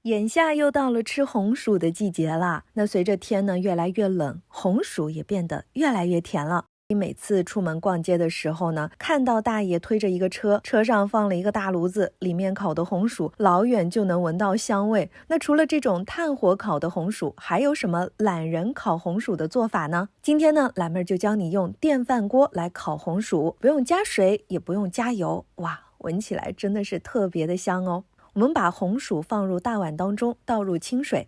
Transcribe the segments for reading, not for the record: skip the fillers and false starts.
眼下又到了吃红薯的季节啦。那随着天呢越来越冷，红薯也变得越来越甜了。你每次出门逛街的时候呢，看到大爷推着一个车，车上放了一个大炉子，里面烤的红薯，老远就能闻到香味。那除了这种炭火烤的红薯，还有什么懒人烤红薯的做法呢？今天呢，懒妹就教你用电饭锅来烤红薯，不用加水，也不用加油，哇，闻起来真的是特别的香哦。我们把红薯放入大碗当中，倒入清水，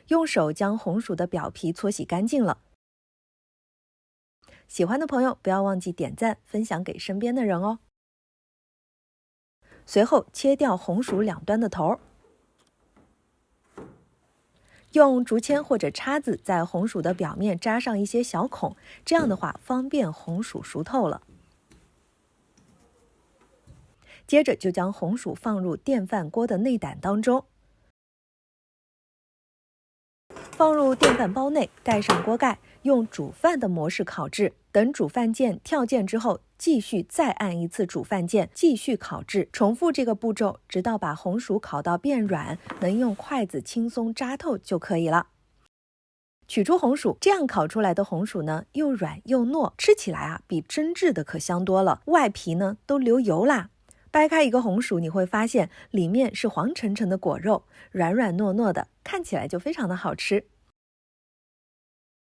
用手将红薯的表皮搓洗干净了。喜欢的朋友不要忘记点赞，分享给身边的人哦。随后切掉红薯两端的头，用竹签或者叉子在红薯的表面扎上一些小孔，这样的话方便红薯熟透了。接着就将红薯放入电饭锅的内胆当中，放入电饭煲内，盖上锅盖，用煮饭的模式烤制。等煮饭键跳键之后，继续再按一次煮饭键，继续烤制，重复这个步骤，直到把红薯烤到变软，能用筷子轻松扎透就可以了。取出红薯，这样烤出来的红薯呢，又软又糯，吃起来啊比蒸制的可香多了，外皮呢都流油啦。掰开一个红薯，你会发现里面是黄澄澄的果肉，软软糯糯的，看起来就非常的好吃。